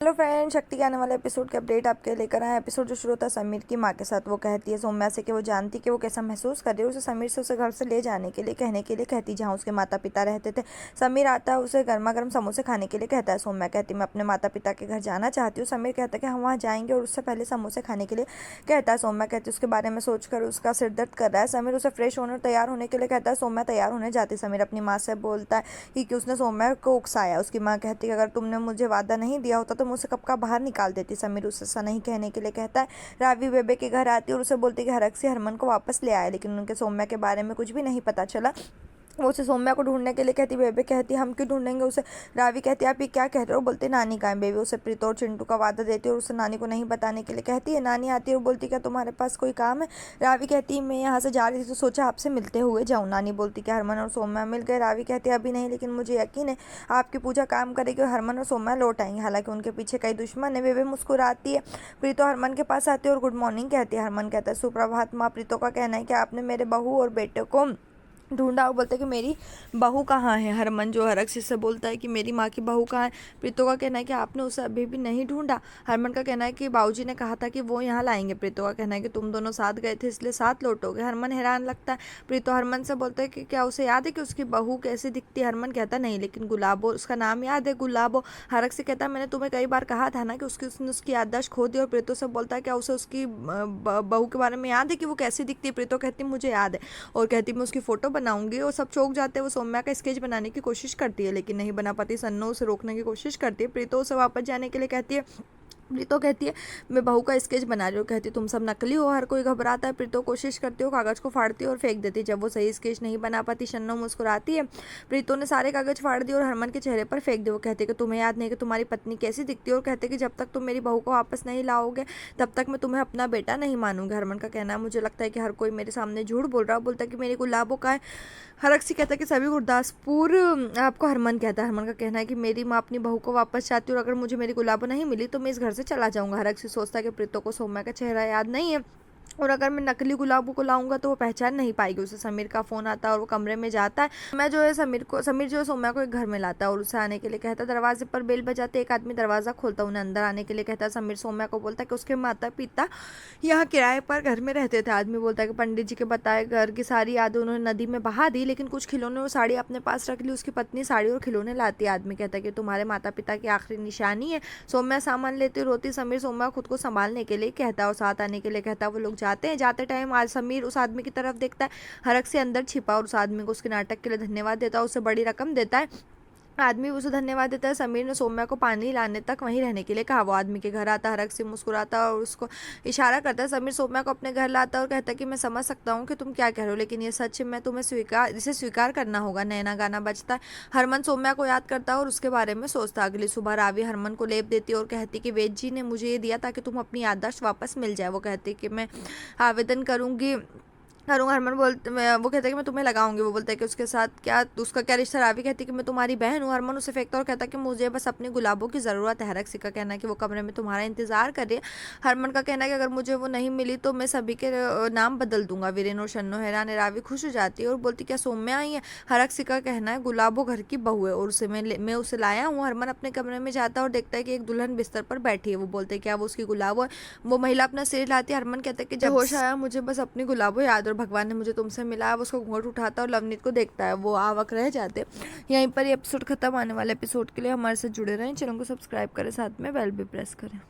Hello friend, शक्ति के आने वाले एपिसोड के अपडेट आपके लेकर आए। एपिसोड जो शुरू होता है समीर की माँ के साथ। वो कहती है सौम्या से कि वो जानती कि वो कैसा महसूस कर रही है। उसे समीर से उसे घर से ले जाने के लिए कहने के लिए कहती, जहाँ उसके माता पिता रहते थे। समीर आता है, उसे गर्मा गर्म समोसे खाने के लिए कहता है। सौम्या कहती मैं अपने माता पिता के घर जाना चाहती हूँ। समीर कहता है कि हम वहाँ जाएंगे और उससे पहले समोसे खाने के लिए कहता है। सौम्या कहती है उसके बारे में सोचकर उसका सिर दर्द कर रहा है। समीर उसे फ्रेश होने और तैयार होने के लिए कहता है। सौम्या तैयार होने जाती। समीर अपनी माँ से बोलता है कि उसने सौम्या को उकसाया। उसकी माँ कहती है अगर तुमने मुझे वादा नहीं दिया होता तो मुझसे कब का बाहर निकाल देती। समीर उसे ऐसा नहीं कहने के लिए कहता है। रावी बेबे के घर आती है और उसे बोलती है कि हरक से हरमन को वापस ले आए, लेकिन उनके सौम्या के बारे में कुछ भी नहीं पता चला। वो उसे सौम्या को ढूंढने के लिए कहती। बेबे कहती हम क्यों ढूंढेंगे उसे। रावी कहती आप ये क्या कह रहे हो। बोलते नानी कहाँ है। बेबे उसे प्रीतो और चिंटू का वादा देती है और उसे नानी को नहीं बताने के लिए कहती है। नानी आती है और बोलती क्या तुम्हारे पास कोई काम है। रावी कहती मैं यहाँ से जा रही थी तो सोचा आपसे मिलते हुए जाऊँ। नानी बोलती क्या हरमन और सौम्या मिल गए। रावी कहती अभी नहीं, लेकिन मुझे यकीन है आपकी पूजा काम करेगी और हरमन और सौम्या लौट आएंगे, हालांकि उनके पीछे कई दुश्मन है। बेबे मुस्कुराती है। प्रीतो हरमन के पास आती है और गुड मॉर्निंग कहती है। हरमन कहता है सुप्रभात माँ। प्रीतो का कहना है कि आपने मेरे बहू और बेटे को ढूंढा। वो बोलते कि मेरी बहू कहाँ है। हरमन जो हरक से बोलता है कि मेरी माँ की बहू कहाँ है। प्रीतो का कहना है कि आपने उसे अभी भी नहीं ढूंढा। हरमन का कहना है कि बाबूजी ने कहा था कि वो यहाँ लाएंगे। प्रीतो का कहना है कि तुम दोनों साथ गए थे इसलिए साथ लौटोगे। हरमन हैरान लगता है। प्रीतो हरमन से बोलता है कि क्या उसे याद है कि उसकी बहू कैसी दिखती है। हरमन कहता नहीं, लेकिन गुलाबो उसका नाम याद है, गुलाबो। हरक से कहता है मैंने तुम्हें कई बार कहा था ना कि उसने उसकी याददाश्त खो दी। और प्रीतो से बोलता है क्या उसे उसकी बहू के बारे में याद है कि वो कैसी दिखती है। प्रीतो कहती मुझे याद है और कहती मैं उसकी फोटो बनाऊंगी। और सब चौंक जाते हैं। वो सौम्या का स्केच बनाने की कोशिश करती है लेकिन नहीं बना पाती। सन्नो उसे रोकने की कोशिश करती है। प्रीतो उसे वापस जाने के लिए कहती है। प्रीतो कहती है मैं बहू का स्केच बना रही हूँ। कहती तुम सब नकली हो, हर कोई घबराता है। प्रीतो कोशिश करती हो, कागज को फाड़ती है और फेंक देती है। जब वो सही स्केच नहीं बना पाती शन्नो मुस्कुराती है। प्रीतो ने सारे कागज फाड़ दिए और हरमन के चेहरे पर फेंक दिए। वो कहते कि तुम्हें याद नहीं कि तुम्हारी पत्नी कैसी दिखती है। और कहते कि जब तक तुम मेरी बहू को वापस नहीं लाओगे तब तक मैं तुम्हें अपना बेटा नहीं मानूंगी। हरमन का कहना है मुझे लगता है कि हर कोई मेरे सामने झूठ बोल रहा है। बोलता है कि मेरी गुलाबों का है। हरक्सी कहता है कि सभी गुरदासपुर आपको। हरमन कहता है। हरमन का कहना है कि मेरी माँ अपनी बहू को वापस चाहती है और अगर मुझे मेरी गुलाबो नहीं मिली तो मैं इस घर से चला जाऊंगा। हरक्सी सोचता है कि प्रीतो को सौम्या का चेहरा याद नहीं है और अगर मैं नकली गुलाबों को लाऊंगा तो वो पहचान नहीं पाएगी। उसे समीर का फोन आता है और वो कमरे में जाता है। मैं जो है समीर जो है सौम्या को एक घर में लाता है और उसे आने के लिए कहता है। दरवाजे पर बेल बजाते एक आदमी दरवाजा खोलता है, उन्हें अंदर आने के लिए कहता है। समीर सौम्या को बोलता है कि उसके माता पिता यहाँ किराए पर घर में रहते थे। आदमी बोलता है कि पंडित जी के बताए घर की सारी यादें उन्होंने नदी में बहा दी, लेकिन कुछ खिलौने और साड़ी अपने पास रख ली। उसकी पत्नी साड़ी और खिलौने लाती है। आदमी कहता है कि तुम्हारे माता पिता की आखिरी निशानी है। सौम्या सामान लेती रोती। समीर सौम्या खुद को संभालने के लिए कहता है और साथ आने के लिए कहता है। वो लोग जाते हैं। जाते टाइम आज समीर उस आदमी की तरफ देखता है, हरक से अंदर छिपा, और उस आदमी को उसके नाटक के लिए धन्यवाद देता है, उसे बड़ी रकम देता है। आदमी उसे धन्यवाद देता है। समीर ने सौम्या को पानी लाने तक वहीं रहने के लिए कहा। वो आदमी के घर आता है। हरक से मुस्कुराता है और उसको इशारा करता है। समीर सौम्या को अपने घर लाता है और कहता है कि मैं समझ सकता हूँ कि तुम क्या कह रहे हो, लेकिन ये सच है, मैं तुम्हें इसे स्वीकार करना होगा। नैना गाना बजता है। हरमन सौम्या को याद करता है और उसके बारे में सोचता है। अगली सुबह रावी हरमन को लेप देती है और कहती कि वेद जी ने मुझे ये दिया ताकि तुम अपनी याददाश्त वापस मिल जाए। वो कहती कि मैं आवेदन करूँगा। हरमन वो कहता है कि मैं तुम्हें लगाऊंगी। वो बोलता है कि उसके साथ क्या उसका क्या रिश्ता। रावी कहती है कि मैं तुम्हारी बहन हूँ। हरमन उसे फेंकता और कहता है कि मुझे बस अपनी गुलाबों की ज़रूरत है। हरक का कहना है कि वो कमरे में तुम्हारा इंतजार कर रही है। हरमन का कहना है कि अगर मुझे वो नहीं मिली तो मैं सभी के नाम बदल दूंगा। वीरेन और शन्नो हैरान है। रावी खुश हो जाती है और बोलती क्या सौम्या आई है। हरक का कहना है गुलाबो घर की बहू है और मैं उसे लाया हूँ। हरमन अपने कमरे में जाता है और देखता है कि एक दुल्हन बिस्तर पर बैठी है। वो बोलते क्या वो उसकी गुलाबो है। वो महिला अपना सिर लाती है। हरमन कहता है कि जब होश आया मुझे बस अपनी गुलाबो याद और भगवान ने मुझे तुमसे मिला। वो उसको घूंघट उठाता है और लवनीत को देखता है। वो आवक रह जाते। यहीं पर ये एपिसोड खत्म। आने वाले एपिसोड के लिए हमारे साथ जुड़े रहें। चैनल को सब्सक्राइब करें, साथ में बेल भी प्रेस करें।